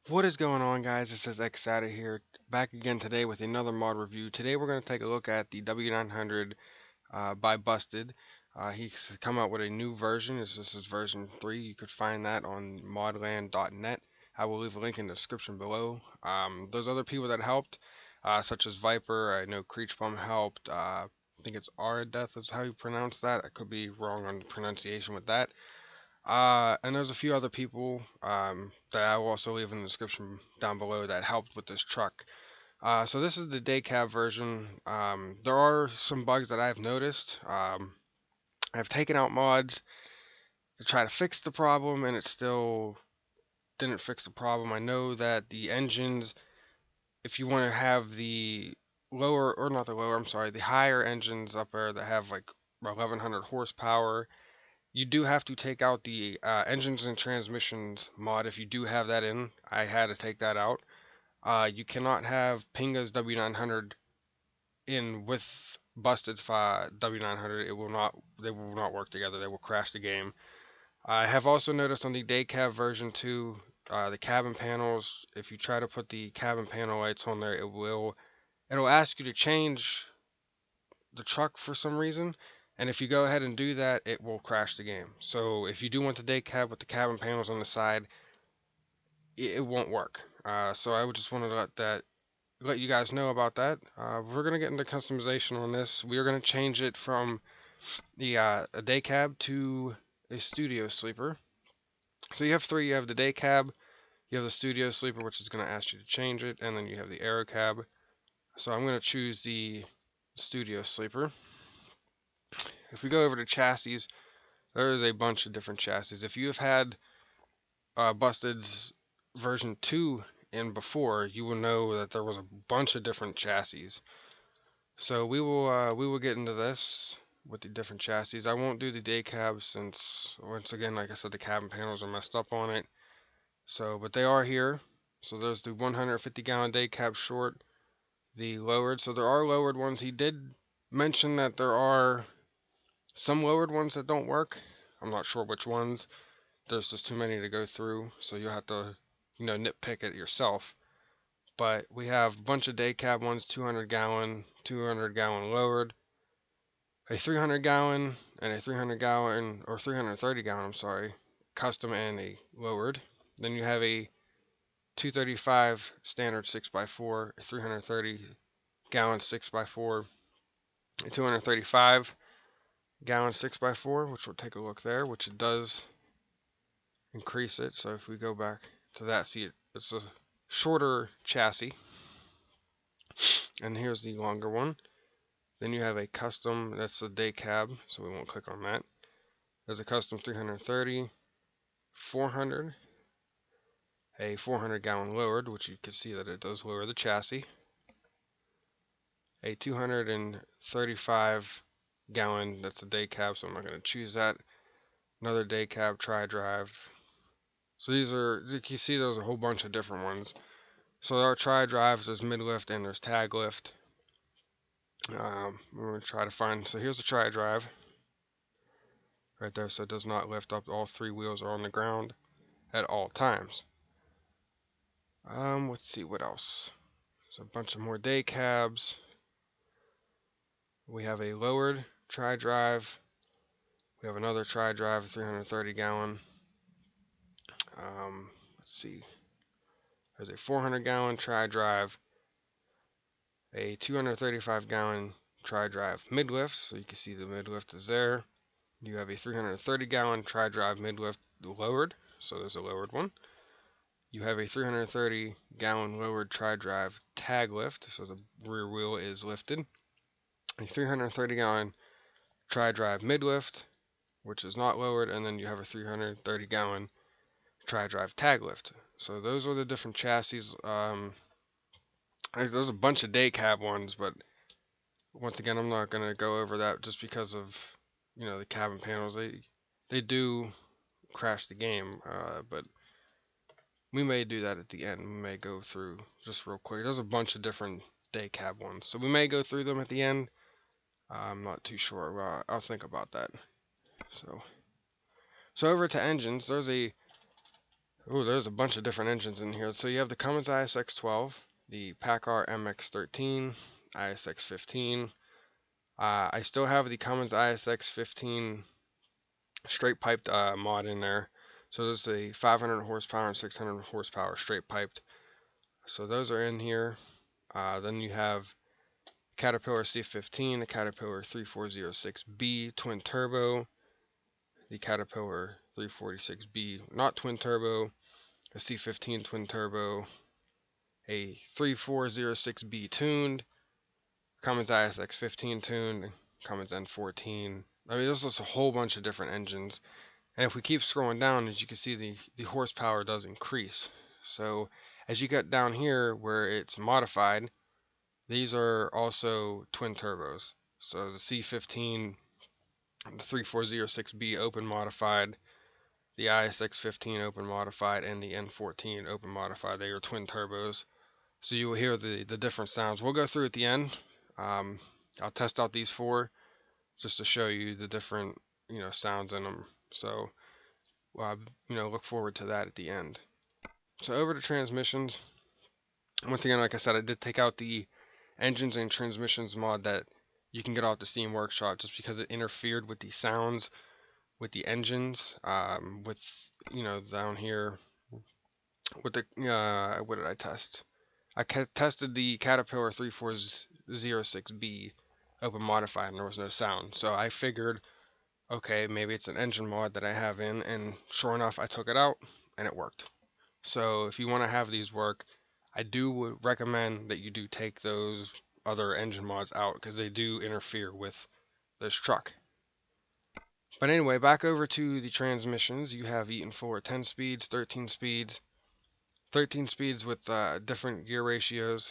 What is going on, guys? This is Xada here, back again today with another mod review. Today we're going to take a look at the W900 by Bu5ted. He's come out with a new version. This is version 3. You could find that on modland.net. I will leave a link in the description below. There's other people that helped, such as Viper. I know Kriechbaum helped. I think it's aradeth is how you pronounce that. I could be wrong on the pronunciation with that. And there's a few other people that I will also leave in the description down below that helped with this truck. So this is the day cab version. There are some bugs that I've noticed. I've taken out mods to try to fix the problem, and it still didn't fix the problem. I know that the engines, if you want to have the lower, or not the lower, I'm sorry, the higher engines up there that have like 1100 horsepower, you do have to take out the engines and transmissions mod if you do have that in. I had to take that out. You cannot have Pinga's W900 in with Bu5ted's W900. It will not. They will not work together. They will crash the game. I have also noticed on the day cab version 2, the cabin panels. If you try to put the cabin panel lights on there, it'll ask you to change the truck for some reason. And if you go ahead and do that, it will crash the game. So if you do want the day cab with the cabin panels on the side, it won't work. So I would just want to let you guys know about that. We're gonna get into customization on this. We are gonna change it from the a day cab to a studio sleeper. So you have three. You have the day cab, you have the studio sleeper, which is gonna ask you to change it, and then you have the aero cab. So I'm gonna choose the studio sleeper. If we go over to chassis, there is a bunch of different chassis. If you have had Bu5ted's version 2 in before, you will know that there was a bunch of different chassis. So we will get into this with the different chassis. I won't do the day cab since, once again, like I said, the cabin panels are messed up on it. So, but they are here. So there's the 150 gallon day cab short, the lowered. So there are lowered ones. He did mention that there are some lowered ones that don't work. I'm not sure which ones. There's just too many to go through, so you'll have to, nitpick it yourself. But we have a bunch of day cab ones, 200 gallon lowered, a 300 gallon, and a 300 gallon, or 330 gallon, I'm sorry, custom and a lowered. Then you have a 235 standard 6x4, a 330 gallon 6x4, a 235 gallon 6x4, which we'll take a look there, which it does increase it. So if we go back to that, see it's a shorter chassis, and here's the longer one. Then you have a custom, that's the day cab, so we won't click on that. There's a custom 330, 400, a 400 gallon lowered, which you can see that it does lower the chassis, a 235 gallon, that's a day cab, so I'm not going to choose that. Another day cab tri-drive. So these are, you can see there's a whole bunch of different ones. So there are tri-drives, there's mid-lift, and there's tag lift. We're going to try to find, so here's the tri-drive right there, so it does not lift up. All three wheels are on the ground at all times. Let's see what else. There's a bunch of more day cabs. We have a lowered tri-drive. We have another tri-drive, 330 gallon. Let's see. There's a 400 gallon tri-drive, a 235 gallon tri-drive mid-lift, so you can see the mid-lift is there. You have a 330 gallon tri-drive mid-lift lowered, so there's a lowered one. You have a 330 gallon lowered tri-drive tag lift, so the rear wheel is lifted. A 330 gallon tri-drive mid-lift, which is not lowered, and then you have a 330 gallon tri-drive tag lift. So those are the different chassis. There's a bunch of day cab ones, but once again, I'm not going to go over that just because of, the cabin panels. They do crash the game, but we may do that at the end. We may go through just real quick. There's a bunch of different day cab ones, so we may go through them at the end. I'm not too sure. I'll think about that. So over to engines. There's a Ooh, there's a bunch of different engines in here. So you have the Cummins ISX-12, the PACCAR MX-13, ISX-15. I still have the Cummins ISX-15 straight piped mod in there. So there's a 500 horsepower and 600 horsepower straight piped. So those are in here. Then you have Caterpillar C15, the Caterpillar 3406B twin turbo, the Caterpillar 346B not twin turbo, a C15 twin turbo, a 3406B tuned, Cummins ISX15 tuned, Cummins N14. I mean, there's just a whole bunch of different engines. And if we keep scrolling down, as you can see, the horsepower does increase. So as you get down here where it's modified, these are also twin turbos. So the C15, the 3406B open modified, the ISX15 open modified, and the N14 open modified. They are twin turbos. So you will hear the different sounds. We'll go through at the end. I'll test out these four just to show you the different sounds in them. So look forward to that at the end. So over to transmissions. Once again, like I said, I did take out the engines and transmissions mod that you can get off the Steam Workshop just because it interfered with the sounds with the engines. With down here with the what did I test? I tested the Caterpillar 3406B open modified and there was no sound. So I figured, okay, maybe it's an engine mod that I have in, and sure enough, I took it out and it worked. So if you want to have these work, I do recommend that you do take those other engine mods out because they do interfere with this truck. But anyway, back over to the transmissions. You have Eaton for 10 speeds, 13 speeds, 13 speeds with different gear ratios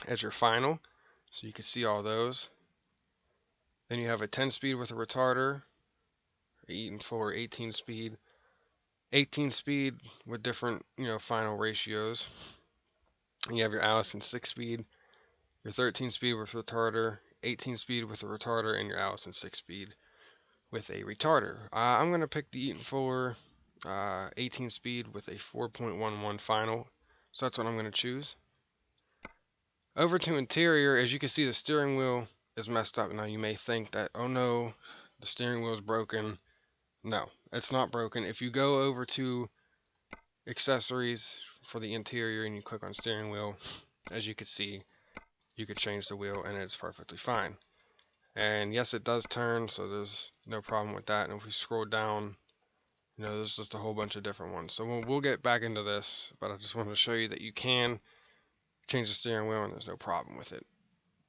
as your final. So you can see all those. Then you have a 10 speed with a retarder, Eaton for 18 speed, 18 speed with different final ratios. And you have your Allison 6 speed, your 13 speed with retarder, 18 speed with a retarder, and your Allison 6 speed with a retarder. I'm going to pick the Eaton Fuller 18 speed with a 4.11 final, so that's what I'm going to choose. Over to interior, as you can see, the steering wheel is messed up. Now you may think that, oh no, the steering wheel is broken. No, it's not broken. If you go over to accessories for the interior and you click on steering wheel, as you can see, you could change the wheel and it's perfectly fine. And yes, it does turn, so there's no problem with that. And if we scroll down, there's just a whole bunch of different ones. So we'll get back into this, but I just wanted to show you that you can change the steering wheel and there's no problem with it.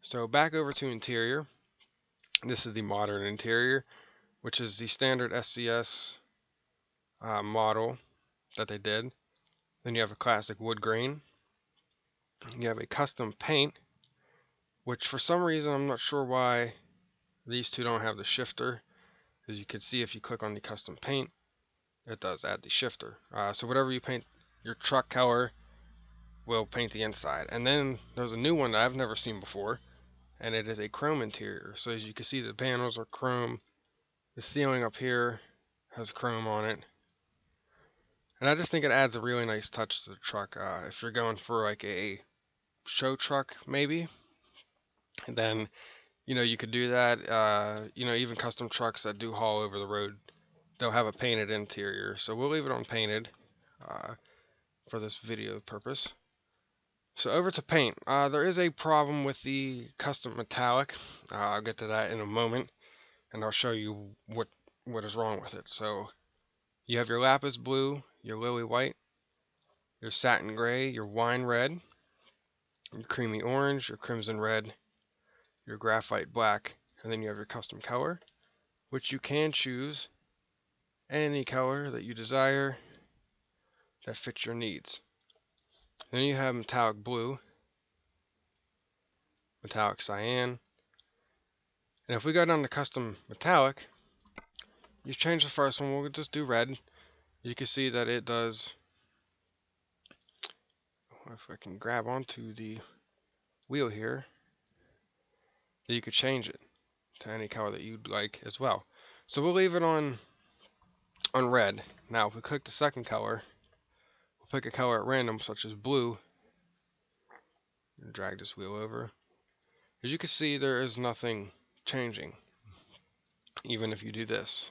So back over to interior. This is the modern interior, which is the standard SCS model that they did. Then you have a classic wood grain. You have a custom paint, which for some reason I'm not sure why these two don't have the shifter. As you can see, if you click on the custom paint, it does add the shifter. So whatever you paint your truck color will paint the inside. And then there's a new one that I've never seen before, and it is a chrome interior. So as you can see, the panels are chrome. The ceiling up here has chrome on it. And I just think it adds a really nice touch to the truck. If you're going for like a show truck, maybe, then you could do that. Even custom trucks that do haul over the road, they'll have a painted interior. So we'll leave it on painted for this video purpose. So over to paint. There is a problem with the custom metallic. I'll get to that in a moment, and I'll show you what is wrong with it. So you have your lapis blue, your lily white, your satin gray, your wine red, your creamy orange, your crimson red, your graphite black, and then you have your custom color, which you can choose any color that you desire that fits your needs. Then you have metallic blue, metallic cyan, and if we go down to custom metallic, you change the first one, we'll just do red. You can see that it does, if I can grab onto the wheel here, that you could change it to any color that you'd like as well. So we'll leave it on red. Now if we click the second color, pick a color at random, such as blue, and drag this wheel over. As you can see, there is nothing changing, even if you do this.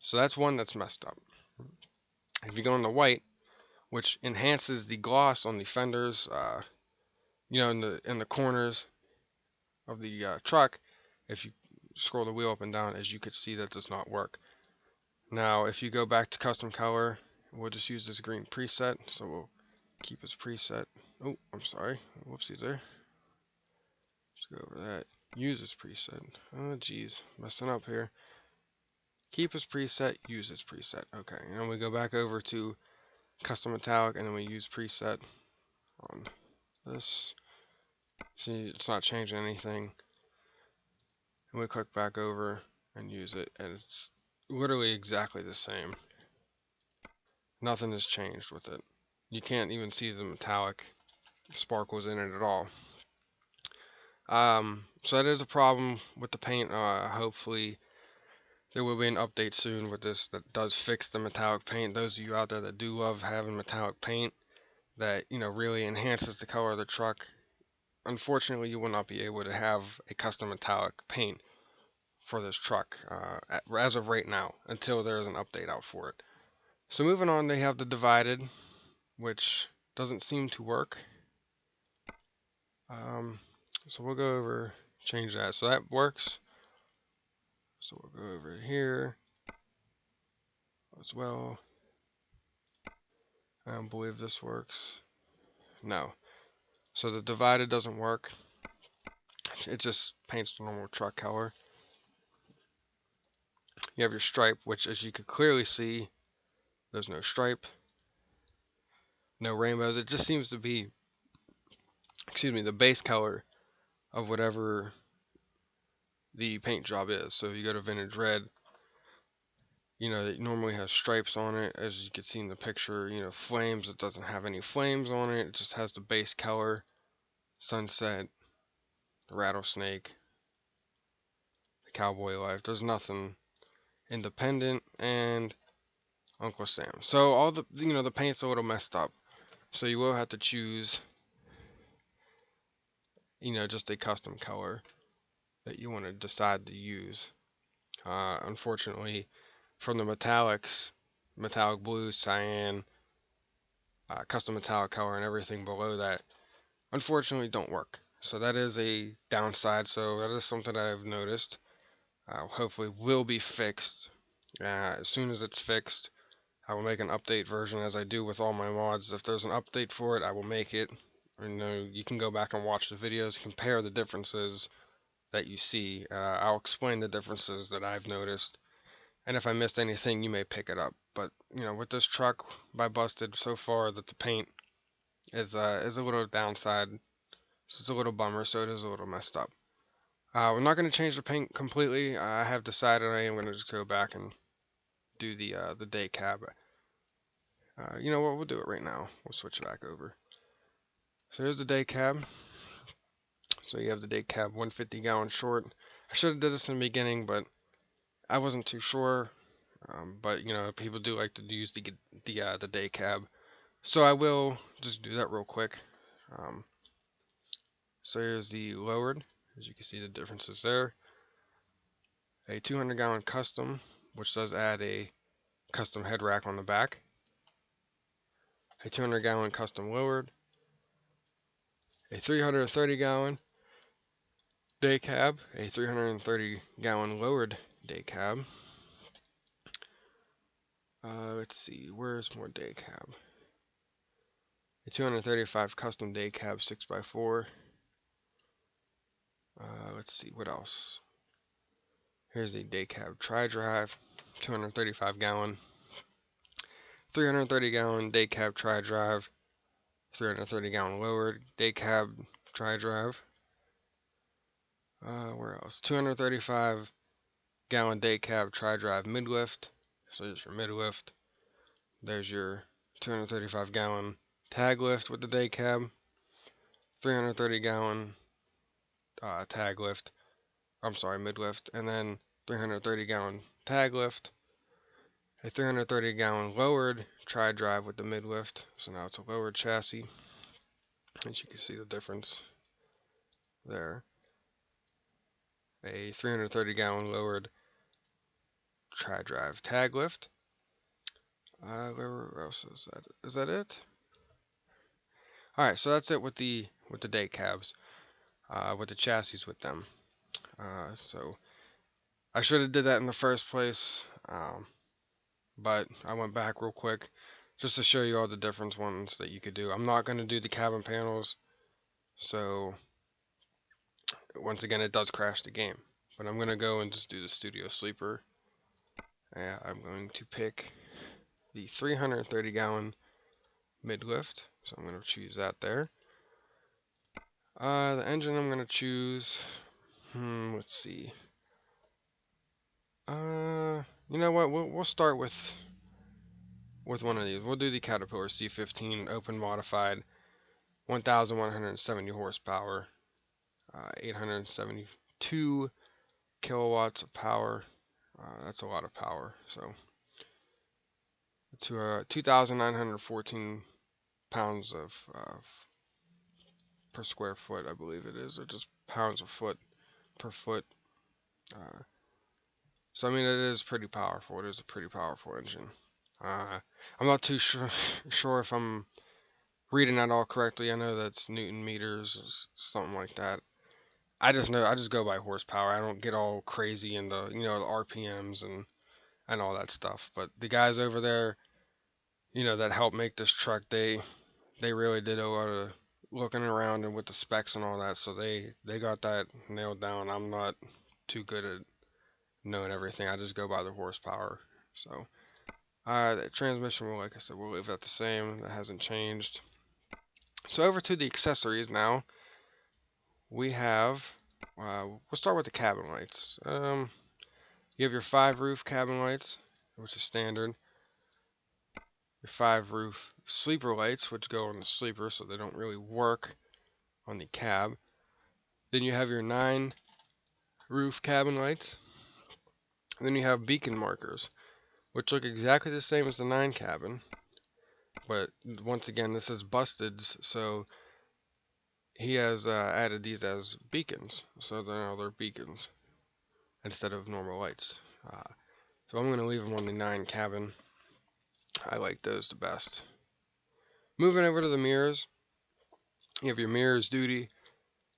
So that's one that's messed up. If you go into white, which enhances the gloss on the fenders, in the corners of the truck, if you scroll the wheel up and down, as you can see, that does not work. Now, if you go back to custom color, we'll just use this green preset. So we'll keep this preset. Oh, I'm sorry. Whoopsies there. Let's go over that. Use this preset. Oh, geez. Messing up here. Keep as preset, use as preset. Okay, and then we go back over to custom metallic, and then we use preset on this. See, it's not changing anything. And we click back over and use it, and it's literally exactly the same. Nothing has changed with it. You can't even see the metallic sparkles in it at all. So that is a problem with the paint. Hopefully there will be an update soon with this that does fix the metallic paint. Those of you out there that do love having metallic paint that, really enhances the color of the truck, unfortunately you will not be able to have a custom metallic paint for this truck as of right now, until there is an update out for it. So moving on, they have the divided, which doesn't seem to work. So we'll go over, change that. So that works. So we'll go over here as well. I don't believe this works. No. So the divided doesn't work. It just paints the normal truck color. You have your stripe, which, as you can clearly see, there's no stripe, no rainbows. It just seems to be, the base color of whatever the paint job is. So if you go to vintage red, it normally has stripes on it. As you can see in the picture, flames, it doesn't have any flames on it. It just has the base color, sunset, the rattlesnake, the cowboy life. There's nothing independent, and Uncle Sam. So all the, the paint's a little messed up. So you will have to choose, just a custom color that you want to decide to use. Unfortunately, from the metallics, metallic blue, cyan, custom metallic color, and everything below that, unfortunately don't work. So that is a downside. So that is something I've noticed. Hopefully will be fixed. As soon as it's fixed, I will make an update version, as I do with all my mods. If there's an update for it, I will make it. You can go back and watch the videos, compare the differences that you see. I'll explain the differences that I've noticed, and if I missed anything, you may pick it up. But with this truck by Bu5ted so far, that the paint is a little downside. It's a little bummer, so it is a little messed up. We're not going to change the paint completely. I have decided I am going to just go back and do the day cab. You know what? We'll do it right now. We'll switch it back over. So here's the day cab. So you have the day cab 150 gallon short. I should have did this in the beginning, but I wasn't too sure. But people do like to use the day cab, so I will just do that real quick. So here's the lowered. As you can see, the differences there. A 200 gallon custom, which does add a custom head rack on the back. A 200 gallon custom lowered. A 330 gallon day cab. A 330 gallon lowered day cab. Let's see, where's more day cab? A 235 custom day cab 6x4. Let's see, what else? Here's a day cab tri-drive, 235 gallon. 330 gallon day cab tri-drive. 330 gallon lowered day cab tri-drive. Where else? 235 gallon day cab tri-drive mid-lift. So there's your mid-lift. There's your 235 gallon tag lift with the day cab. 330 gallon tag lift. I'm sorry, mid-lift. And then 330 gallon tag lift. A 330 gallon lowered tri-drive with the mid-lift. So now it's a lowered chassis. As you can see the difference there. A 330-gallon lowered tri-drive tag lift. Where else is that? Is that it? All right, so that's it with the day cabs, with the chassis with them. So I should have did that in the first place, but I went back real quick just to show you all the different ones that you could do. I'm not going to do the cabin panels, so once again it does crash the game. But I'm going to go and just do the studio sleeper. And I'm going to pick the 330-gallon mid-lift, so I'm going to choose that there. The engine I'm going to choose, let's see. You know what? We'll start with one of these. We'll do the Caterpillar C15 open modified, 1,170 horsepower, 872 kilowatts of power. That's a lot of power. So to 2,914 pounds of per square foot, I believe it is, or just pounds a foot per foot. So I mean, it is pretty powerful. It is a pretty powerful engine. I'm not too sure if I'm reading that all correctly. I know that's Newton meters or something like that. I just go by horsepower. I don't get all crazy in the, the RPMs and all that stuff. But the guys over there, that helped make this truck, they really did a lot of looking around and with the specs and all that. So they got that nailed down. I'm not too good at knowing everything. I just go by the horsepower. So the transmission, well, like I said, we'll leave that the same. That hasn't changed. So over to the accessories now. We have, we'll start with the cabin lights. You have your 5 roof cabin lights, which is standard. Your 5 roof sleeper lights, which go on the sleeper, so they don't really work on the cab. Then you have your 9 roof cabin lights. And then you have beacon markers, which look exactly the same as the 9 cabin. But once again, this is Bu5ted's, so he has added these as beacons, so now they're beacons instead of normal lights. So I'm going to leave them on the 9 cabin. I like those the best. Moving over to the mirrors, you have your mirrors duty,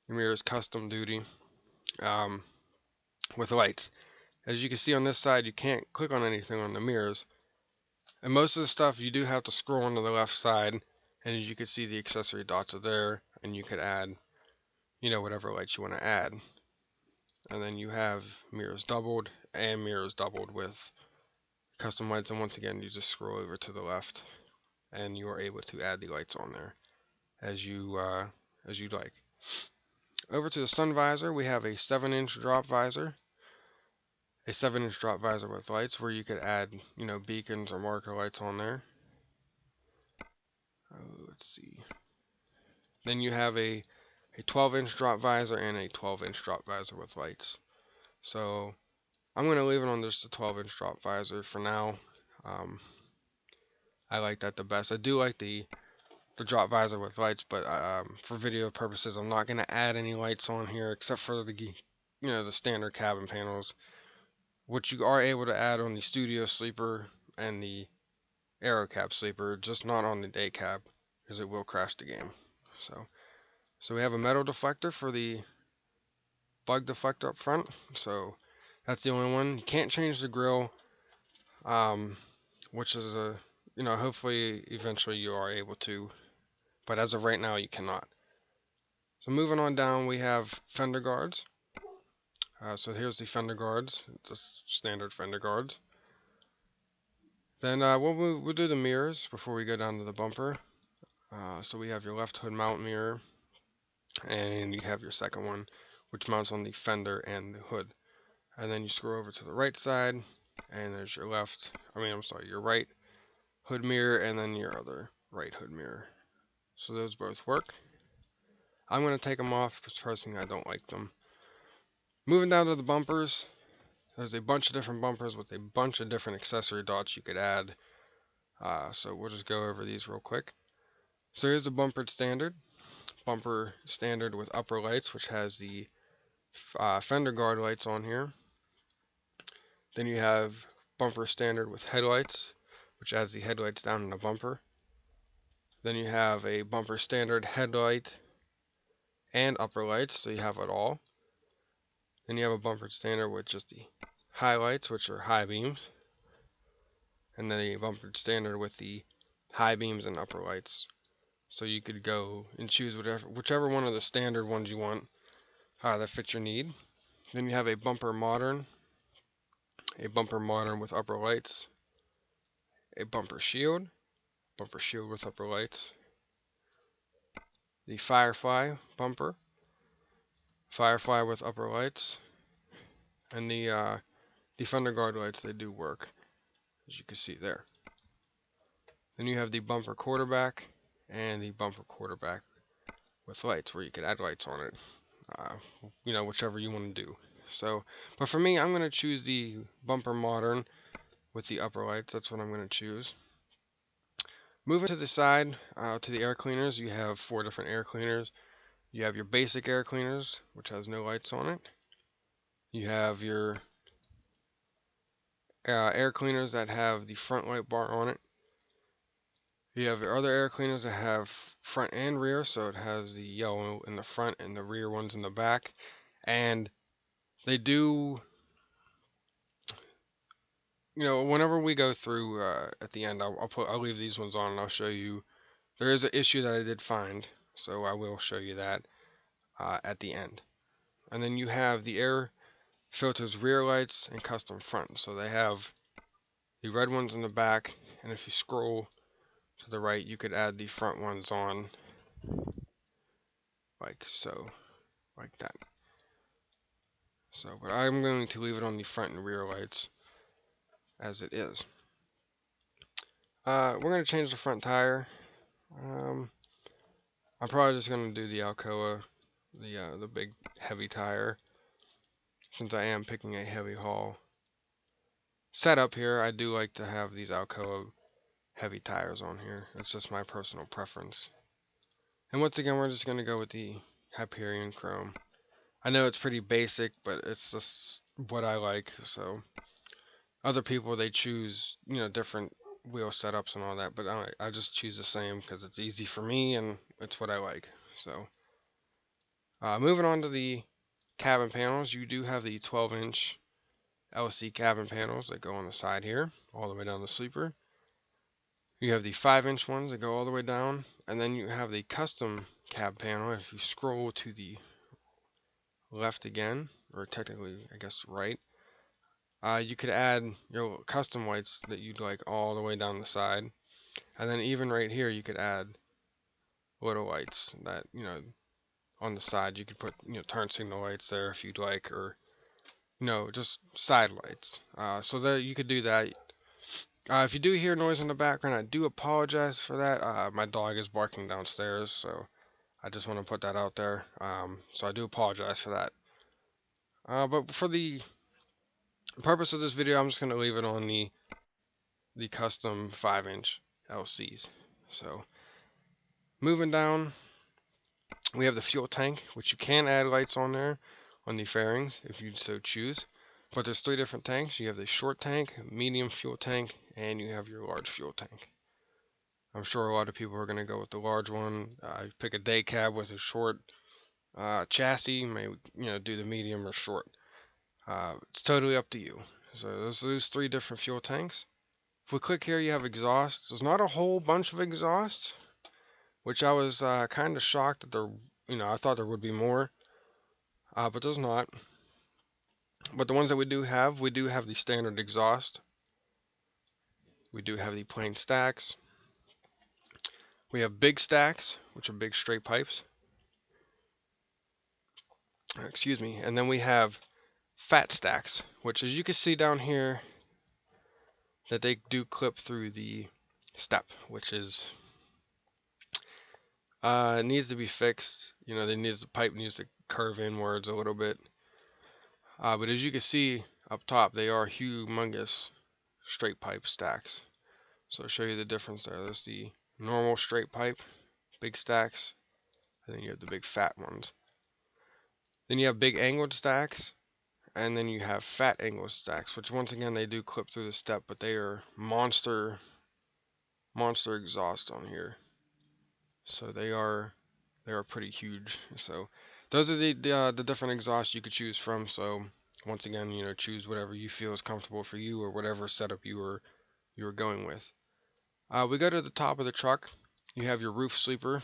your mirrors custom duty, with lights. As you can see on this side, you can't click on anything on the mirrors. And most of the stuff you do have to scroll onto the left side, and as you can see the accessory dots are there, and you could add, whatever lights you want to add. And then you have mirrors doubled and mirrors doubled with custom lights, and once again you just scroll over to the left and you are able to add the lights on there as you like. Over to the sun visor, we have a 7-inch drop visor. A 7-inch drop visor with lights where you could add, beacons or marker lights on there. Let's see. Then you have a 12-inch drop visor and a 12-inch drop visor with lights. So I'm going to leave it on just a 12-inch drop visor for now. I like that the best. I do like the drop visor with lights, but for video purposes, I'm not going to add any lights on here except for the standard cabin panels, which you are able to add on the studio sleeper and the aero cab sleeper, just not on the day cab, because it will crash the game. So we have a metal deflector for the bug deflector up front. So that's the only one. You can't change the grill, which is hopefully eventually you are able to, but as of right now you cannot. So moving on down, we have fender guards. So here's the fender guards, just standard fender guards. Then we'll do the mirrors before we go down to the bumper. So we have your left hood mount mirror, and you have your second one, which mounts on the fender and the hood. And then you scroll over to the right side, and there's your your right hood mirror, and then your other right hood mirror. So those both work. I'm going to take them off because personally I don't like them. Moving down to the bumpers, there's a bunch of different bumpers with a bunch of different accessory dots you could add. So we'll just go over these real quick. So here's the bumper standard with upper lights, which has the fender guard lights on here. Then you have bumper standard with headlights, which adds the headlights down in the bumper. Then you have a bumper standard headlight and upper lights, so you have it all. Then you have a bumper standard with just the highlights, which are high beams. And then a bumper standard with the high beams and upper lights. So you could go and choose whichever one of the standard ones you want that fits your need. Then you have a bumper modern with upper lights, a bumper shield with upper lights, the Firefly bumper, Firefly with upper lights, and the fender guard lights. They do work, as you can see there. Then you have the bumper quarterback and the bumper quarterback with lights, where you could add lights on it. Whichever you want to do. So, but for me, I'm going to choose the bumper modern with the upper lights. That's what I'm going to choose. Moving to the side, to the air cleaners, you have 4 different air cleaners. You have your basic air cleaners, which has no lights on it. You have your air cleaners that have the front light bar on it. You have your other air cleaners that have front and rear, so it has the yellow in the front and the rear ones in the back. And they do, whenever we go through at the end, I'll leave these ones on and I'll show you. There is an issue that I did find, so I will show you that at the end. And then you have the air filters rear lights and custom front. So they have the red ones in the back, and if you scroll to the right, you could add the front ones on like so, like that. So, but I'm going to leave it on the front and rear lights as it is. We're going to change the front tire. I'm probably just going to do the Alcoa, the big heavy tire, since I am picking a heavy haul setup here. I do like to have these Alcoa heavy tires on here. It's just my personal preference. And once again, we're just going to go with the Hyperion Chrome. I know it's pretty basic, but it's just what I like. So other people, they choose, different wheel setups and all that, but I just choose the same because it's easy for me and it's what I like. So moving on to the cabin panels, you do have the 12-inch LC cabin panels that go on the side here, all the way down the sleeper. You have the 5-inch ones that go all the way down, and then you have the custom cab panel. If you scroll to the left again, or technically, I guess, right, you could add your custom lights that you'd like all the way down the side. And then even right here, you could add little lights that, on the side. You could put, turn signal lights there if you'd like, or, just side lights. So that you could do that. If you do hear noise in the background, I do apologize for that. My dog is barking downstairs, so I just want to put that out there. So I do apologize for that. But for the purpose of this video, I'm just going to leave it on the custom 5-inch LCs. So moving down, we have the fuel tank, which you can add lights on there on the fairings if you so choose. But there's 3 different tanks. You have the short tank, medium fuel tank, and you have your large fuel tank. I'm sure a lot of people are going to go with the large one. Pick a day cab with a short chassis. Maybe do the medium or short. It's totally up to you. So those 3 different fuel tanks. If we click here, you have exhaust. There's not a whole bunch of exhausts, which I was kind of shocked that there. I thought there would be more, but there's not. But the ones that we do have the standard exhaust. We do have the plain stacks. We have big stacks, which are big straight pipes. Excuse me. And then we have fat stacks, which, as you can see down here, that they do clip through the step, which is needs to be fixed. The pipe needs to curve inwards a little bit. But as you can see up top, they are humongous straight pipe stacks. So I'll show you the difference there. There's the normal straight pipe, big stacks, and then you have the big fat ones. Then you have big angled stacks, and then you have fat angled stacks, which once again they do clip through the step, but they are monster exhaust on here. So they are pretty huge. So those are the different exhausts you could choose from. So once again, you know, choose whatever you feel is comfortable for you or whatever setup you were going with. We go to the top of the truck. You have your roof sleeper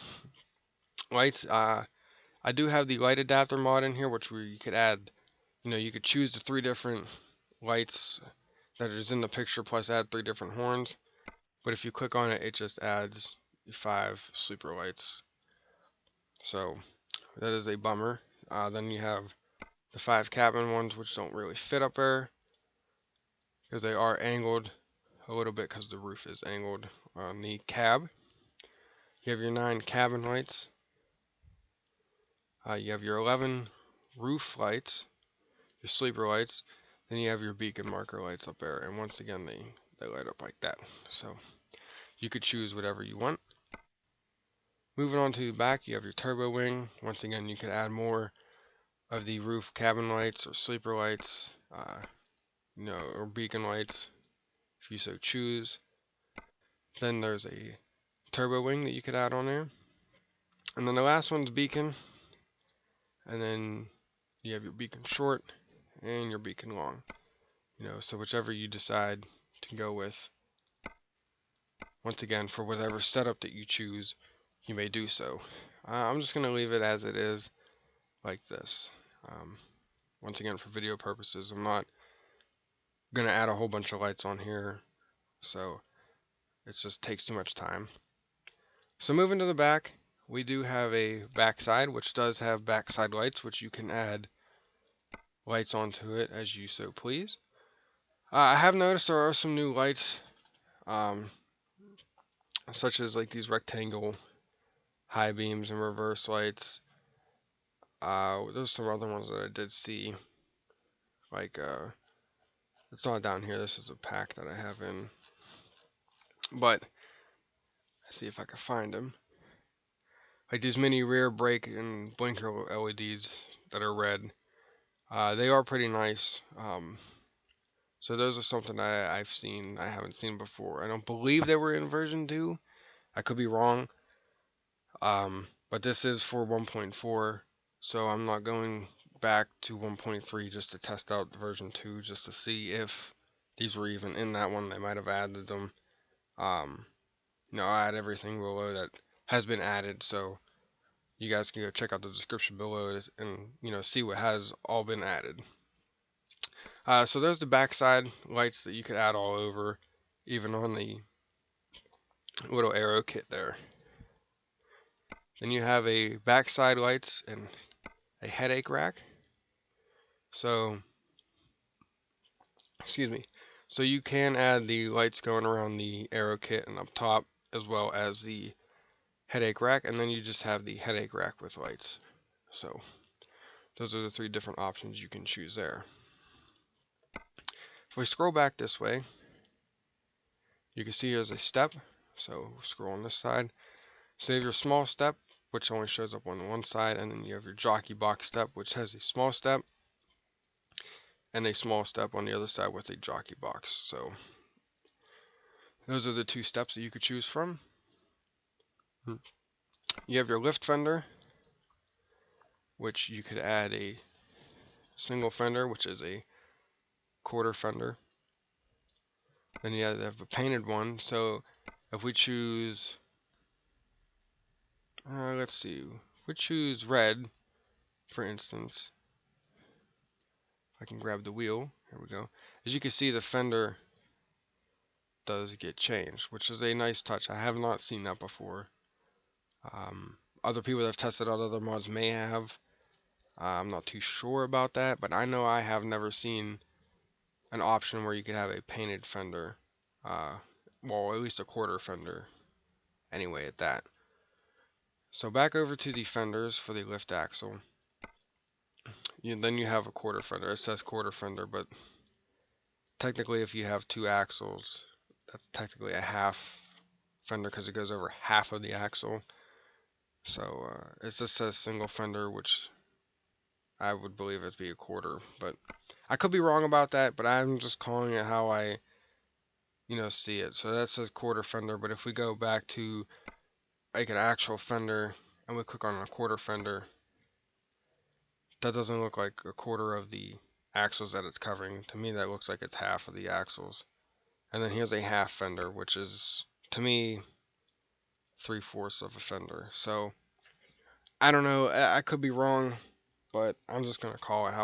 lights. I do have the light adapter mod in here, which you could add. You know, you could choose the 3 different lights that is in the picture, plus add 3 different horns. But if you click on it, it just adds 5 sleeper lights. So that is a bummer. Then you have the 5 cabin ones, which don't really fit up there because they are angled a little bit because the roof is angled on the cab. You have your 9 cabin lights. You have your 11 roof lights, your sleeper lights. Then you have your beacon marker lights up there, and once again they light up like that. So you could choose whatever you want. Moving on to the back, you have your turbo wing. Once again, you could add more of the roof cabin lights or sleeper lights, you know, or beacon lights if you so choose. Then there's a turbo wing that you could add on there. And then the last one's beacon. And then you have your beacon short and your beacon long. You know, so whichever you decide to go with. Once again, for whatever setup that you choose, you may do so. I'm just going to leave it as it is, like this. Once again, for video purposes, I'm not going to add a whole bunch of lights on here, so it just takes too much time. So moving to the back, we do have a backside, which does have backside lights, which you can add lights onto it as you so please. I have noticed there are some new lights, such as like these rectangle high beams and reverse lights. There's some other ones that I did see, like it's not down here. This is a pack that I have in, but let's see if I can find them. Like these mini rear brake and blinker LEDs that are red. They are pretty nice. So those are something I've seen. I haven't seen before. I don't believe they were in version 2. I could be wrong. But this is for 1.4, so I'm not going back to 1.3 just to test out version 2, just to see if these were even in that one. They might have added them. You know, I'll add everything below that has been added, so you guys can go check out the description below and, you know, see what has all been added. So there's the backside lights that you could add all over, even on the little arrow kit there. Then you have a backside lights and a headache rack. So, excuse me. So you can add the lights going around the arrow kit and up top, as well as the headache rack, and then you just have the headache rack with lights. So those are the 3 different options you can choose there. If we scroll back this way, you can see there's a step. So scroll on this side. So you have your small step, which only shows up on one side, and then you have your jockey box step, which has a small step, and a small step on the other side with a jockey box. So those are the 2 steps that you could choose from. You have your lift fender, which you could add a single fender, which is a quarter fender. Then you have a painted one. So if we choose, let's see, if we choose red, for instance, I can grab the wheel. Here we go. As you can see, the fender does get changed, which is a nice touch. I have not seen that before. Other people that have tested out other mods may have. I'm not too sure about that, but I know I have never seen an option where you could have a painted fender. Well, at least a quarter fender. Anyway, at that. So back over to the fenders for the lift axle. Then you have a quarter fender. It says quarter fender, but technically if you have 2 axles, that's technically a half fender because it goes over half of the axle. So it just says single fender, which I would believe it to be a quarter, but I could be wrong about that, but I'm just calling it how I, see it. So that says quarter fender, but if we go back to like an actual fender and we click on a quarter fender, that doesn't look like a quarter of the axles that it's covering. To me, that looks like it's half of the axles. And then here's a half fender, which is, to me, 3/4 of a fender. So, I don't know, I could be wrong, but I'm just going to call it uh,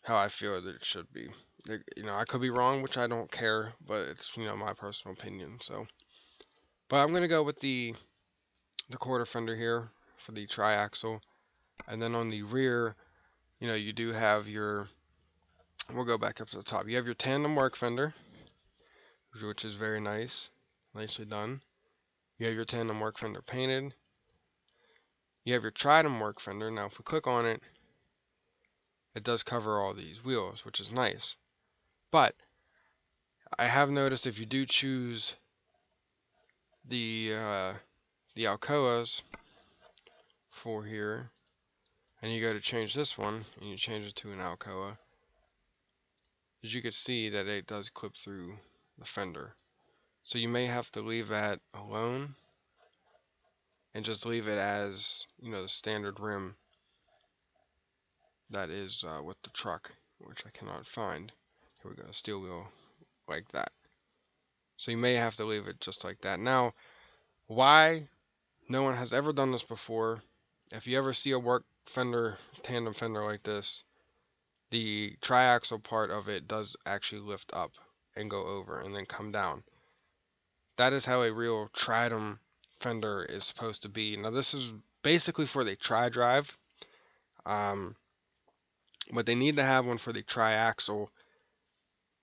how I feel that it should be. I could be wrong, which I don't care, but it's, my personal opinion. So, but I'm going to go with the quarter fender here for the triaxle. And then on the rear, you do have your, we'll go back up to the top. You have your tandem work fender, which is very nice, nicely done. You have your tandem work fender painted. You have your tridem work fender. Now, if we click on it, it does cover all these wheels, which is nice. But I have noticed if you do choose the Alcoas for here, and you go to change this one, and you change it to an Alcoa, as you can see that it does clip through the fender. So you may have to leave that alone and just leave it as, the standard rim that is with the truck, which I cannot find. Here we go, steel wheel like that. So you may have to leave it just like that. Now, why no one has ever done this before, if you ever see a work fender, tandem fender like this, the triaxle part of it does actually lift up and go over and then come down. That is how a real tridem fender is supposed to be. Now this is basically for the tri-drive, but they need to have one for the triaxle,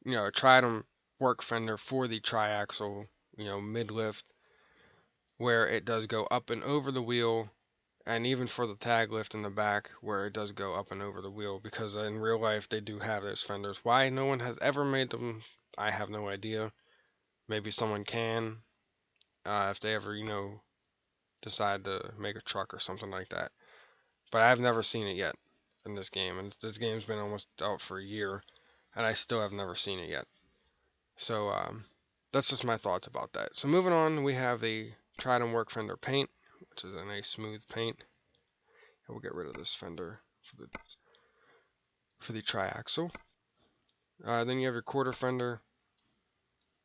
a tridem work fender for the triaxle, mid-lift, where it does go up and over the wheel, and even for the tag lift in the back, where it does go up and over the wheel, because in real life they do have those fenders. Why no one has ever made them, I have no idea. Maybe someone can, if they ever, decide to make a truck or something like that. But I've never seen it yet in this game, and this game's been almost out for a year, and I still have never seen it yet. So that's just my thoughts about that. So moving on, we have the Tridem work fender paint, which is a nice smooth paint. And we'll get rid of this fender for the triaxle. Then you have your quarter fender.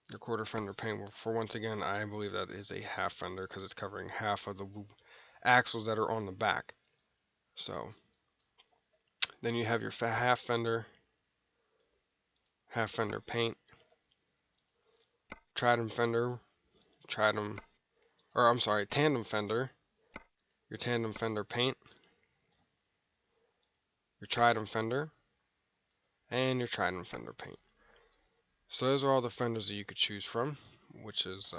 Your quarter fender paint, for once again, I believe that is a half fender because it's covering half of the axles that are on the back. So then you have your half fender paint, tandem fender, your tandem fender paint, your tridem fender, and your tridem fender paint. So those are all the fenders that you could choose from, which is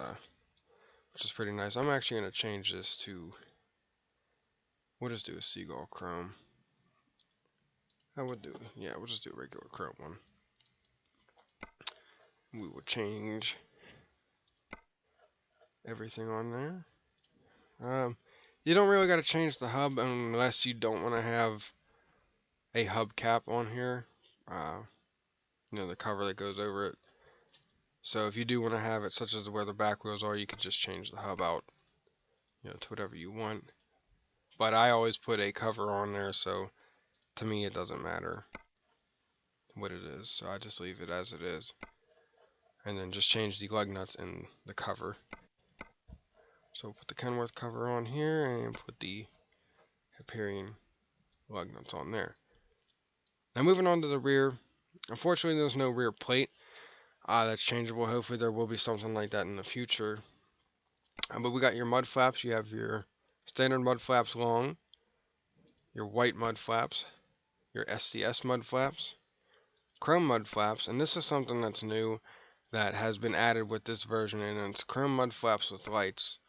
pretty nice. I'm actually going to change this to, we'll just do a seagull chrome. We'll just do a regular chrome one. We will change everything on there. You don't really got to change the hub unless you don't want to have a hubcap on here. The cover that goes over it. So if you do want to have it, such as where the back wheels are, you can just change the hub out, to whatever you want. But I always put a cover on there, so to me it doesn't matter what it is. So I just leave it as it is, and then just change the lug nuts and the cover. So put the Kenworth cover on here and put the Hyperion lug nuts on there. Now moving on to the rear. Unfortunately, there's no rear plate that's changeable. Hopefully there will be something like that in the future. But we got your mud flaps. You have your standard mud flaps long, your white mud flaps, your SCS mud flaps, chrome mud flaps, and this is something that's new that has been added with this version, and it's chrome mud flaps with lights,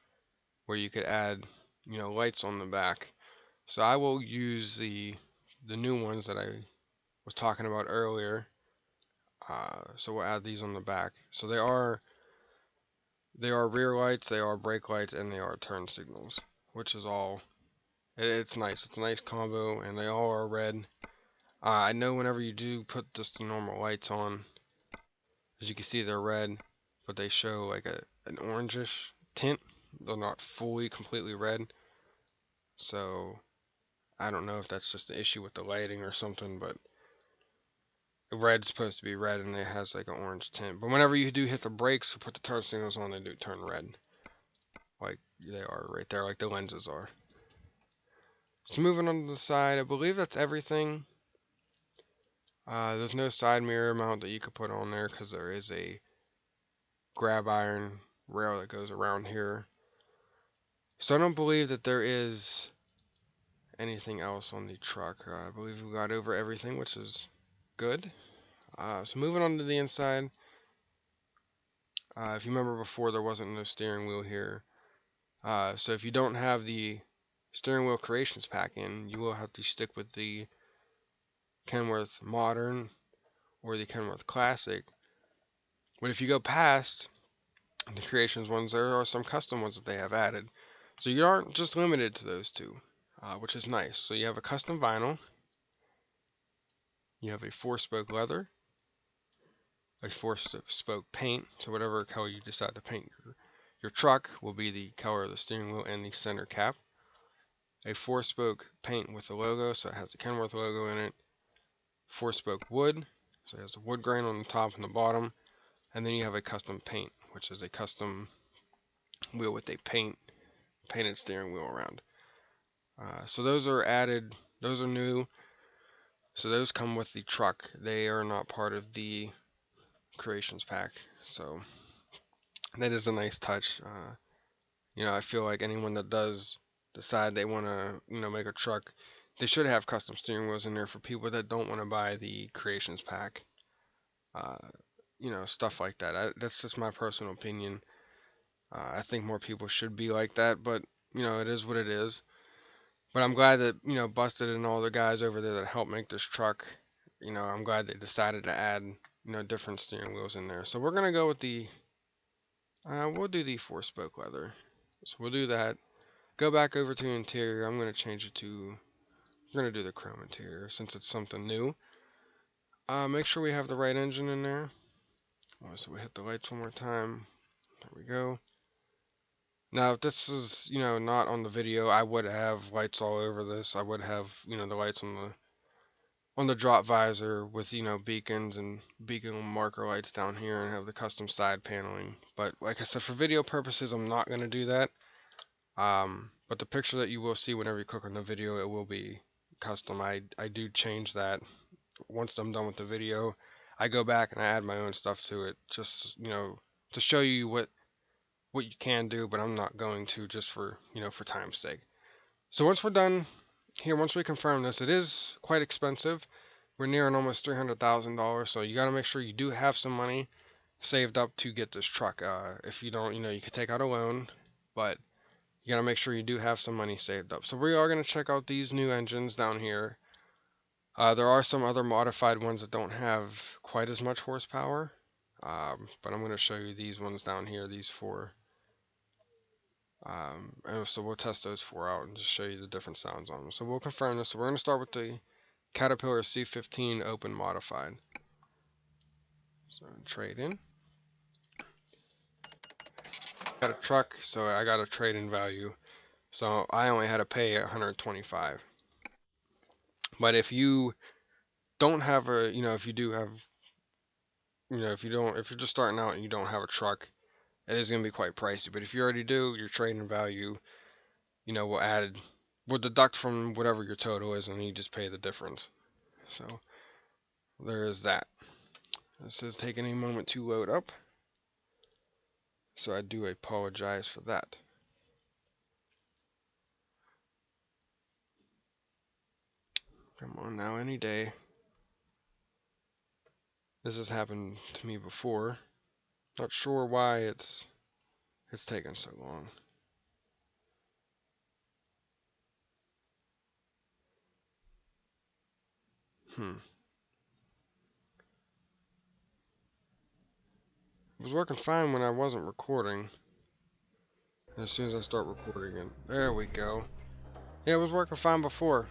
where you could add, lights on the back. So I will use the new ones that I was talking about earlier. So we'll add these on the back. So they are rear lights, they are brake lights, and they are turn signals, which is all. It's nice. It's a nice combo, and they all are red. I know whenever you do put just the normal lights on, as you can see, they're red, but they show like an orangish tint. They're not fully, completely red. So I don't know if that's just an issue with the lighting or something, but red's supposed to be red and it has like an orange tint. But whenever you do hit the brakes or put the turn signals on, they do turn red. Like they are right there, like the lenses are. So moving on to the side, I believe that's everything. There's no side mirror mount that you could put on there because there is a grab iron rail that goes around here. So I don't believe that there is anything else on the truck. I believe we got over everything, which is good. So moving on to the inside. If you remember before, there wasn't no steering wheel here. So if you don't have the steering wheel creations pack in, you will have to stick with the Kenworth Modern or the Kenworth Classic. But if you go past the creations ones, there are some custom ones that they have added. So you aren't just limited to those two, which is nice. So you have a custom vinyl, you have a 4-spoke leather, a 4-spoke paint, so whatever color you decide to paint your truck will be the color of the steering wheel and the center cap. A 4-spoke paint with a logo, so it has the Kenworth logo in it. 4-spoke wood, so it has a wood grain on the top and the bottom. And then you have a custom paint, which is a custom wheel with a painted steering wheel around. So those are added, those are new. So those come with the truck. They are not part of the creations pack. So that is a nice touch. I feel like anyone that does decide they want to, make a truck, they should have custom steering wheels in there for people that don't want to buy the creations pack. Stuff like that. That's just my personal opinion. I think more people should be like that, but it is what it is. But I'm glad that Bu5ted and all the guys over there that helped make this truck. I'm glad they decided to add different steering wheels in there. So we're gonna go with the we'll do the 4-spoke leather. So we'll do that. Go back over to interior. I'm gonna change it to. We're gonna do the chrome interior since it's something new. Make sure we have the right engine in there. So we hit the lights one more time. There we go. Now, if this is, not on the video, I would have lights all over this. I would have, the lights on the drop visor with, beacons and beacon marker lights down here and have the custom side paneling. But like I said, for video purposes, I'm not going to do that. But the picture that you will see whenever you click on the video, it will be custom. I do change that once I'm done with the video. I go back and I add my own stuff to it, just, to show you what you can do, but I'm not going to just for, for time's sake. So once we're done here, once we confirm this, it is quite expensive. We're nearing almost $300,000, so you got to make sure you do have some money saved up to get this truck. If you don't, you can take out a loan, but you got to make sure you do have some money saved up. So we are going to check out these new engines down here. There are some other modified ones that don't have quite as much horsepower, but I'm going to show you these ones down here, these 4. And so we'll test those 4 out and just show you the different sounds on them. So we'll confirm this. So we're going to start with the Caterpillar C15 Open Modified. So trade in. Got a truck, so I got a trade-in value. So I only had to pay $125. But if you don't have a, if you do have, if you're just starting out and you don't have a truck, it is going to be quite pricey. But if you already do, your trade-in value, we'll deduct from whatever your total is, and you just pay the difference. So there is that. This is taking a moment to load up, so I do apologize for that. Come on now, any day. This has happened to me before. Not sure why it's taken so long. It was working fine when I wasn't recording. As soon as I start recording it, there we go. Yeah, it was working fine before.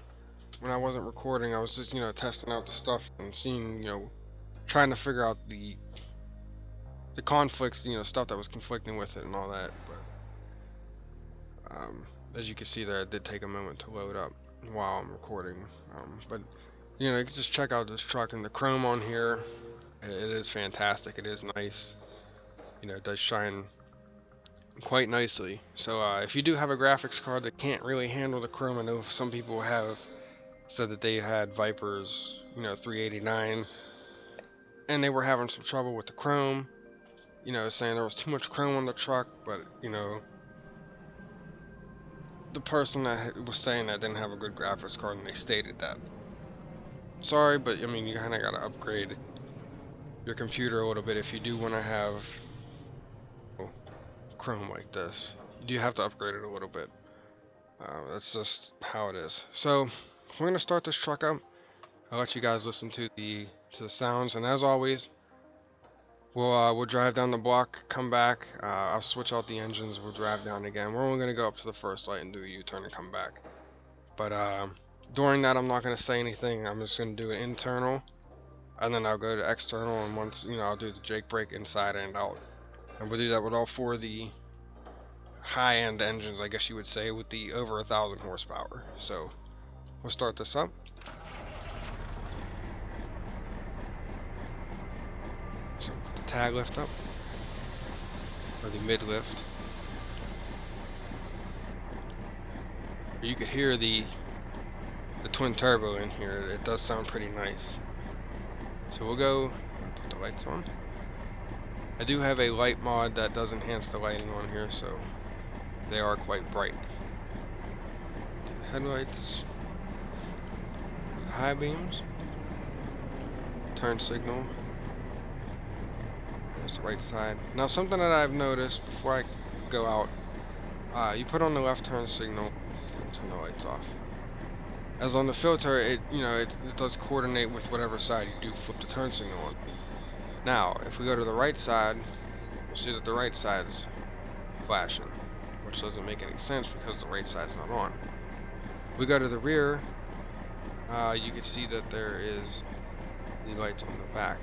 When I wasn't recording, I was just, testing out the stuff and seeing, trying to figure out the conflicts, stuff that was conflicting with it and all that. But as you can see there, it did take a moment to load up while I'm recording. But you can just check out this truck, and the chrome on here, it is fantastic. It is nice. It does shine quite nicely. So if you do have a graphics card that can't really handle the chrome, I know some people have said that they had Vipers, 389, and they were having some trouble with the chrome, saying there was too much chrome on the truck, but, the person that was saying that didn't have a good graphics card, and they stated that. Sorry, but, I mean, you kind of got to upgrade your computer a little bit if you do want to have chrome like this. You do have to upgrade it a little bit. That's just how it is. So, we're going to start this truck up. I'll let you guys listen to the sounds, and as always, we'll drive down the block, come back. I'll switch out the engines. We'll drive down again. We're only gonna go up to the first light and do a U-turn and come back. But during that, I'm not gonna say anything. I'm just gonna do an internal, and then I'll go to external. And once I'll do the Jake brake inside and out. And we'll do that with all four of the high-end engines, I guess you would say, with the over 1,000 horsepower. So we'll start this up. So put the tag lift up, or the mid lift. You can hear the twin turbo in here. It does sound pretty nice. So we'll go put the lights on. I do have a light mod that does enhance the lighting on here, so they are quite bright. Headlights, high beams, turn signal. There's the right side. Now, something that I've noticed before I go out, you put on the left turn signal, turn the lights off. As on the filter, it does coordinate with whatever side you do flip the turn signal on. Now, if we go to the right side, you'll see that the right side is flashing, which doesn't make any sense because the right side's not on. If we go to the rear, you can see that there is the lights on the back,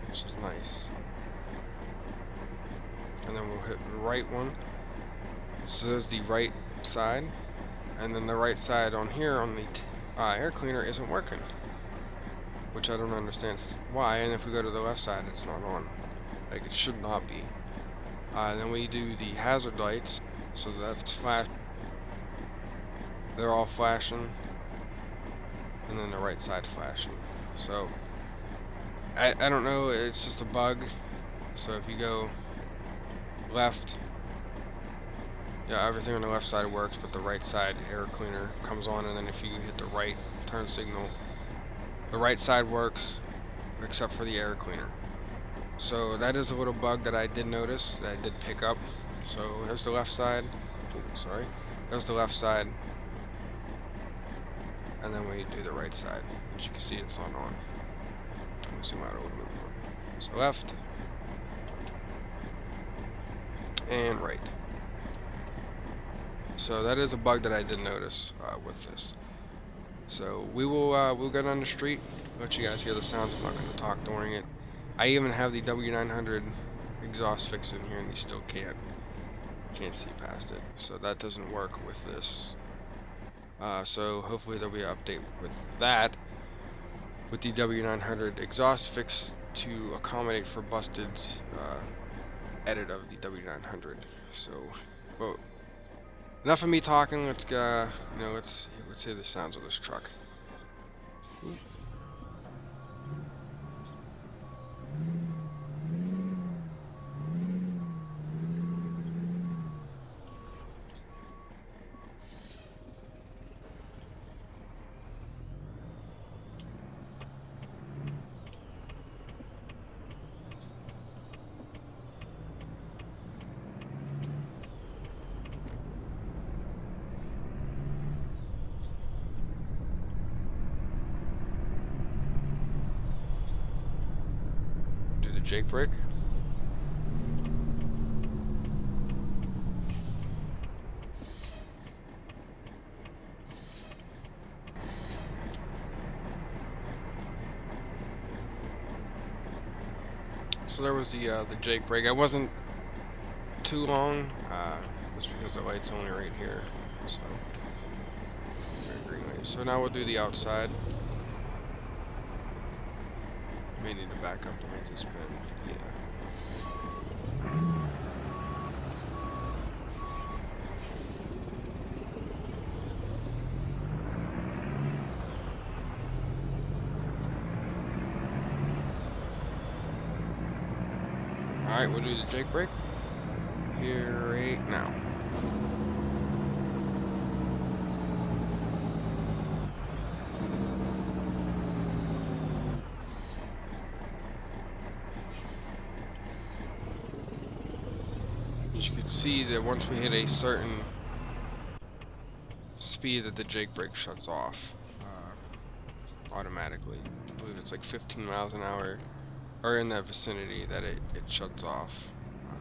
which is nice. And then we'll hit the right one. So there's the right side, and then the right side on here on the air cleaner isn't working, which I don't understand why. And if we go to the left side, it's not on, like it should not be. Then we do the hazard lights, so that's flash. They're all flashing, and then the right side flashing. So I don't know, it's just a bug. So if you go left, yeah, everything on the left side works, but the right side air cleaner comes on, and then if you hit the right turn signal, the right side works except for the air cleaner. So that is a little bug that I did notice, that I did pick up. So there's the left side. Ooh, sorry. There's the left side, and then we do the right side. As you can see, it's not on. Let me zoom out a little bit more. So left and right. So that is a bug that I did notice with this. So we'll go down the street, let you guys hear the sounds. I'm not going to talk during it. I even have the W900 exhaust fixed in here, and you still can't see past it. So that doesn't work with this. So hopefully there'll be an update with that, with the W900 exhaust fixed to accommodate for Bu5ted's edit of the W900. So, well, enough of me talking. Let's go. Let's hear the sounds of this truck. Ooh. Jake brake. so there was the Jake break. It wasn't too long, just because the light's only right here. So now we'll do the outside. May need to back up to make this bend. Yeah. Alright, we'll do the Jake break. Here, right now. As you can see that once we hit a certain speed that the Jake brake shuts off automatically. I believe it's like 15 miles an hour, or in that vicinity, that it shuts off.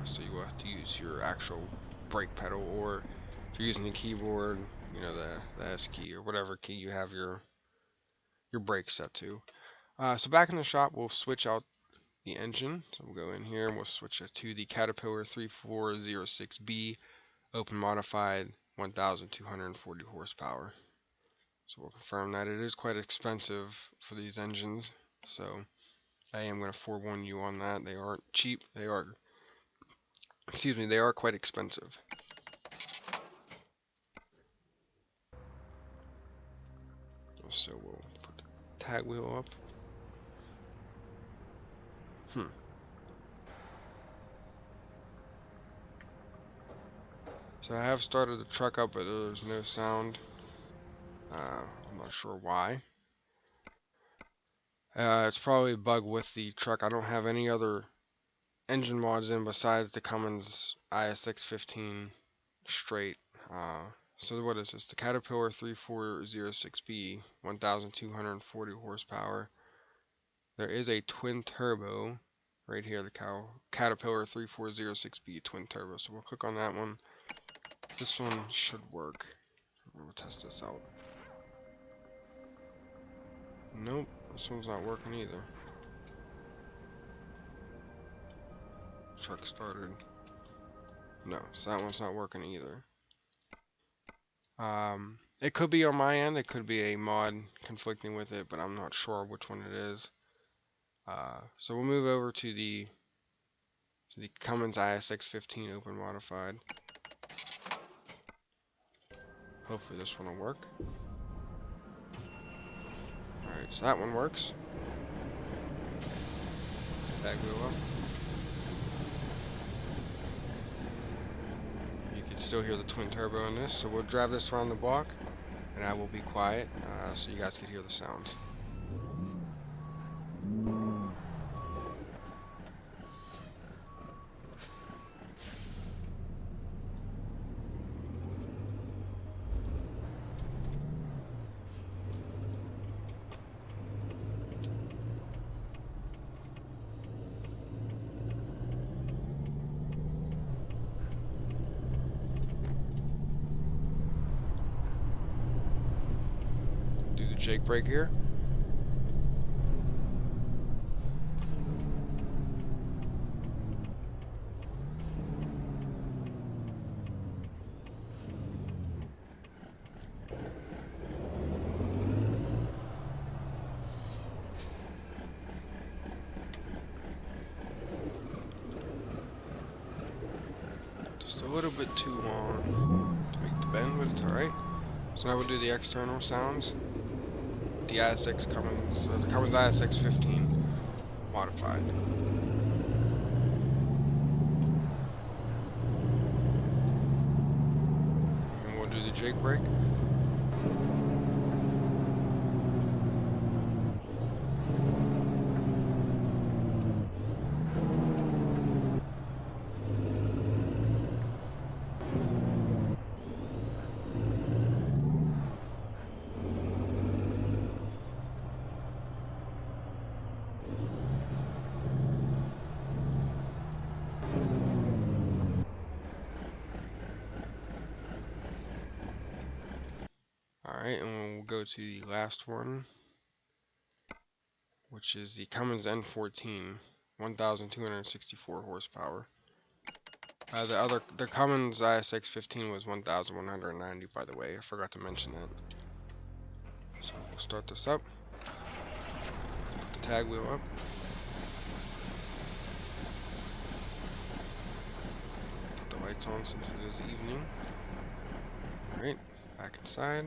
So you will have to use your actual brake pedal, or if you're using the keyboard, you know, the S key or whatever key you have your brake set to. So back in the shop, we'll switch out the engine. So we'll go in here and we'll switch it to the Caterpillar 3406B open modified 1,240 horsepower. So we'll confirm that it is quite expensive for these engines. So I am going to forewarn you on that. They aren't cheap. They are, excuse me, they are quite expensive. So we'll put the tag wheel up. So I have started the truck up, but there's no sound. I'm not sure why. It's probably a bug with the truck. I don't have any other engine mods in besides the Cummins ISX15 straight. So what is this? The Caterpillar 3406B, 1,240 horsepower. There is a twin turbo right here, the Caterpillar 3406B twin turbo. So we'll click on that one. This one should work. We'll test this out. Nope, this one's not working either. Truck started. No, so that one's not working either. It could be on my end, it could be a mod conflicting with it, but I'm not sure which one it is. So we'll move over to the Cummins ISX15 open modified. Hopefully this one will work. Alright, so that one works. Back wheel up. You can still hear the twin turbo in this, so we'll drive this around the block, and I will be quiet, so you guys can hear the sounds. Jake brake here. Just a little bit too long to make the bend, but it's alright. So now we'll do the external sounds. The ISX Cummins, the Cummins ISX15 modified. And we'll do the Jake brake. Alright, and we'll go to the last one, which is the Cummins N14 1,264 horsepower. The Cummins ISX15 was 1,190, by the way. I forgot to mention that. So we'll start this up. Put the tag wheel up. Put the lights on since it is evening. Alright, back inside.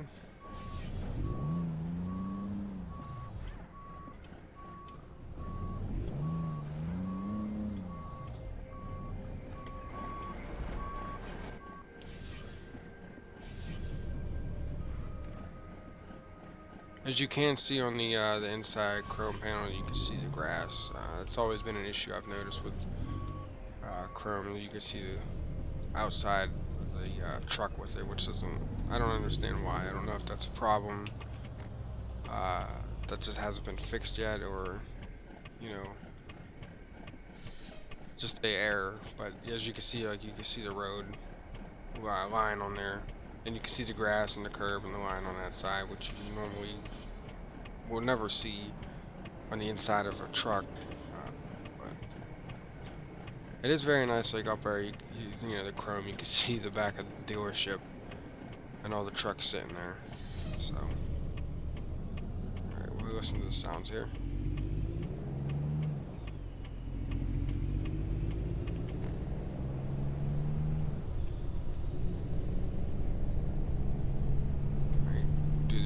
As you can see on the inside chrome panel, you can see the grass. It's always been an issue I've noticed with chrome. You can see the outside of the truck with it, which doesn't. I don't understand why. I don't know if that's a problem that just hasn't been fixed yet, or you know, just the error. But as you can see, like you can see the road line on there. And you can see the grass and the curb and the line on that side, which you normally will never see on the inside of a truck. But it is very nice, like up there, you know, the chrome, you can see the back of the dealership and all the trucks sitting there. So, alright, we'll listen to the sounds here.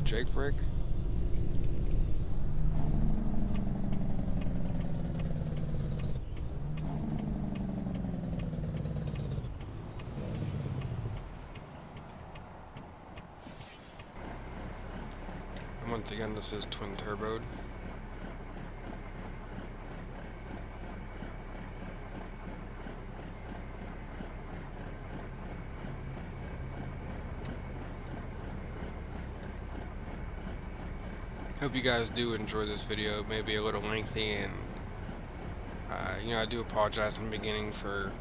Jake brake. And once again, this is twin turboed. Hope you guys do enjoy this video. It may be a little lengthy, and you know, I do apologize in the beginning for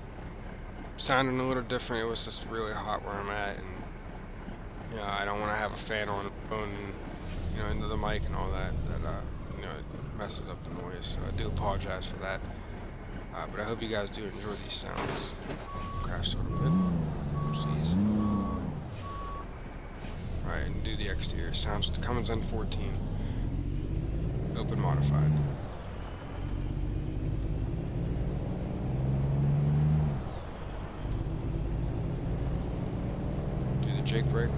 sounding a little different. It was just really hot where I'm at, and you know, I don't want to have a fan on going, you know, into the mic and all that. You know, it messes up the noise. So I do apologize for that. But I hope you guys do enjoy these sounds. Crashed a little bit. Oopsies. Alright, and do the exterior sounds with the Cummins N14. Open modified. Do the Jake brake.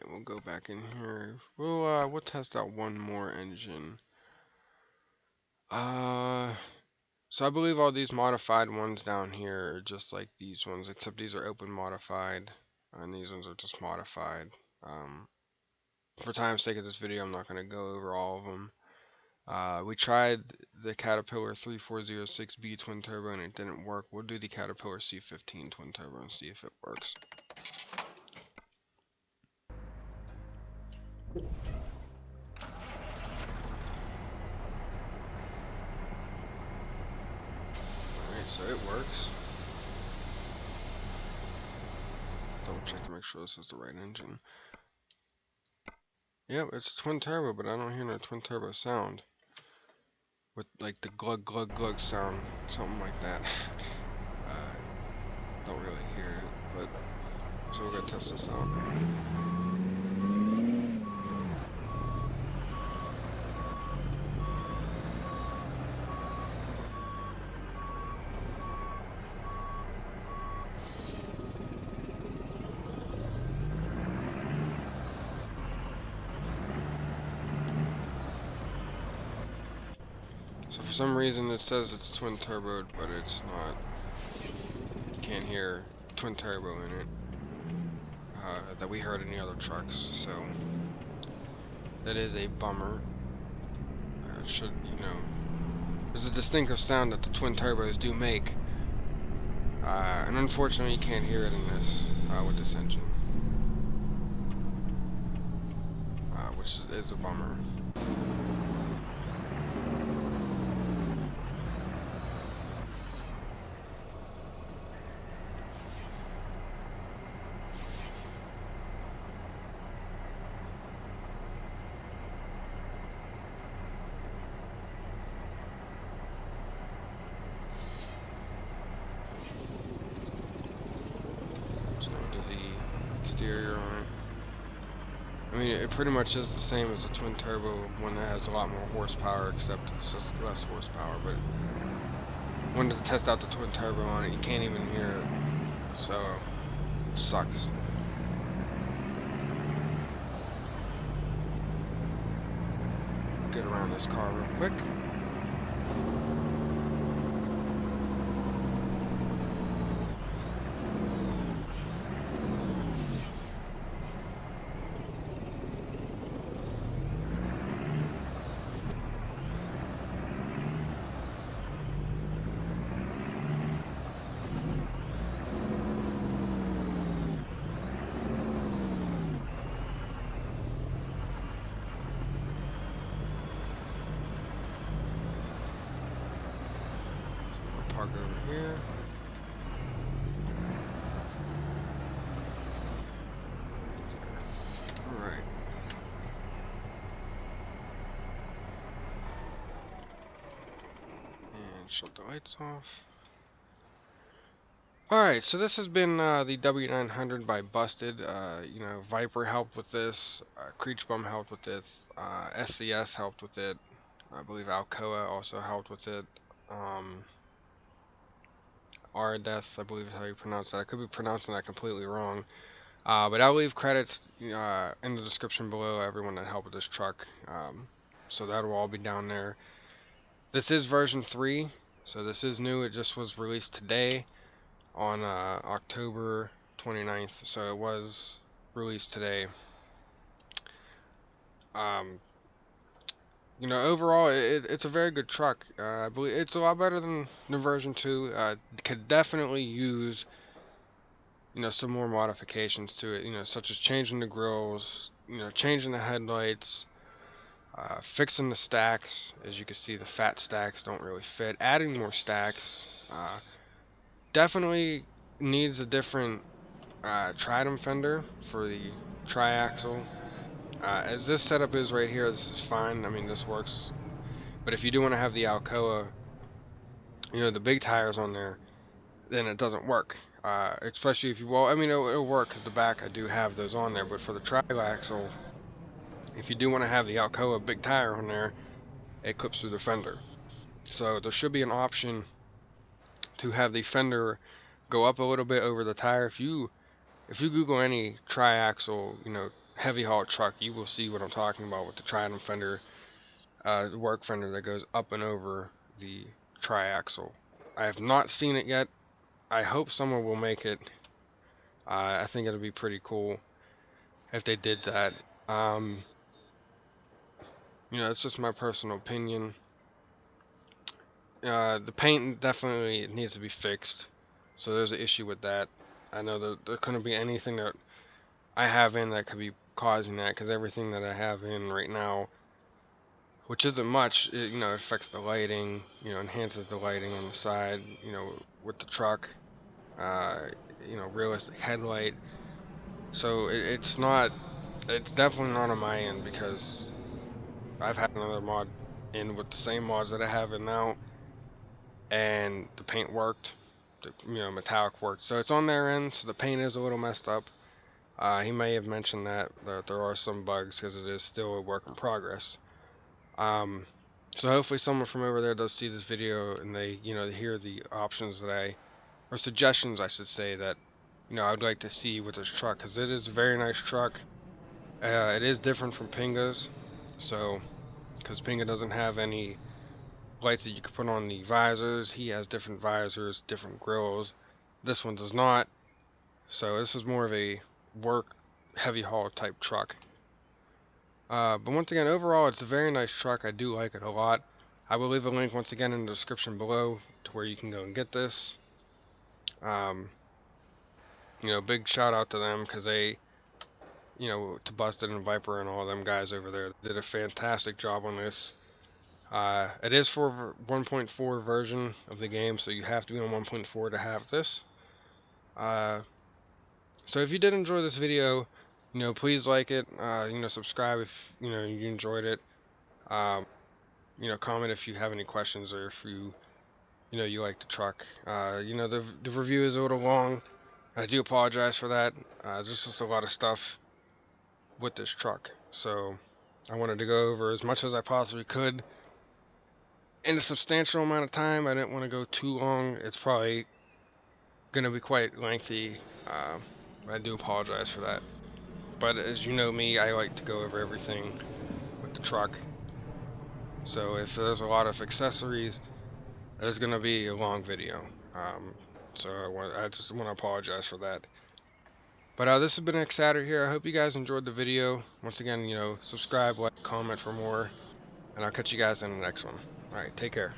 We'll go back in here. We'll test out one more engine. So I believe all these modified ones down here are just like these ones, except these are open modified, and these ones are just modified. For time's sake of this video, I'm not going to go over all of them. We tried the Caterpillar 3406B twin turbo and it didn't work. We'll do the Caterpillar C15 twin turbo and see if it works. So it works. Double check to make sure this is the right engine. Yep, it's twin turbo, but I don't hear no twin turbo sound. With like the glug glug glug sound, something like that. Don't really hear it, but so we're gonna test this out. For some reason it says it's twin turboed, but it's not. You can't hear twin turbo in it that we heard in the other trucks, so that is a bummer. It should, you know, There's a distinctive sound that the twin turbos do make, and unfortunately you can't hear it in this with this engine, which is a bummer. So we'll do the exterior on it. I mean, it pretty much is the same as the twin turbo one that has a lot more horsepower, except it's just less horsepower. But wanted to test out the twin turbo on it, you can't even hear it, so it sucks. Get around this car real quick. Park it over here. Alright. And shut the lights off. Alright, so this has been the W900 by Bu5ted. You know, Viper helped with this, Kriechbaum helped with this, SCS helped with it, I believe Alcoa also helped with it. Aradeth, I believe is how you pronounce that. I could be pronouncing that completely wrong. But I'll leave credits in the description below, everyone that helped with this truck. So that'll all be down there. This is version 3, so this is new. It just was released today on October 29th, so it was released today. You know, overall, it's a very good truck. I believe it's a lot better than the version 2. Could definitely use, you know, some more modifications to it, you know, such as changing the grills, you know, changing the headlights, fixing the stacks. As you can see, the fat stacks don't really fit. Adding more stacks. Definitely needs a different tridem fender for the triaxle. As this setup is right here, this is fine. I mean, this works. But if you do want to have the Alcoa, you know, the big tires on there, then it doesn't work. Especially if you, well, I mean, it'll work because the back I do have those on there. But for the triaxle, if you do want to have the Alcoa big tire on there, it clips through the fender. So there should be an option to have the fender go up a little bit over the tire. If you Google any triaxle, you know, heavy haul truck, you will see what I'm talking about with the tridem fender, the work fender that goes up and over the triaxle. I have not seen it yet. I hope someone will make it. I think it'll be pretty cool if they did that. You know, it's just my personal opinion. The paint definitely needs to be fixed, so there's an issue with that. I know that there couldn't be anything that I have in that could be causing that, because everything that I have in right now, which isn't much, you know, it affects the lighting, you know, enhances the lighting on the side, you know, with the truck, uh, you know, realistic headlight. So it's definitely not on my end, because I've had another mod in with the same mods that I have in now, and the paint worked, the, you know, metallic worked. So it's on their end, so the paint is a little messed up. He may have mentioned that there are some bugs because it is still a work in progress. So hopefully someone from over there does see this video and they, you know, hear the options that or suggestions I should say, that, you know, I'd like to see with this truck, because it is a very nice truck. It is different from Pinga's, so, because Pinga doesn't have any lights that you can put on the visors. He has different visors, different grills. This one does not. So this is more of a work heavy haul type truck. But once again, overall, it's a very nice truck. I do like it a lot. I will leave a link once again in the description below to where you can go and get this. Big shout out to them because they, to Bu5ted and Viper and all them guys over there did a fantastic job on this. It is for 1.4 version of the game, so you have to be on 1.4 to have this. So if you did enjoy this video, please like it. Subscribe if you enjoyed it. Comment if you have any questions or if you like the truck. The review is a little long. I do apologize for that. There's just a lot of stuff with this truck, so I wanted to go over as much as I possibly could in a substantial amount of time. I didn't want to go too long. It's probably going to be quite lengthy. I do apologize for that. But as you know me, I like to go over everything with the truck. So if there's a lot of accessories, there's going to be a long video. So I just want to apologize for that. But this has been Xatter here. I hope you guys enjoyed the video. Once again, subscribe, like, comment for more. And I'll catch you guys in the next one. Alright, take care.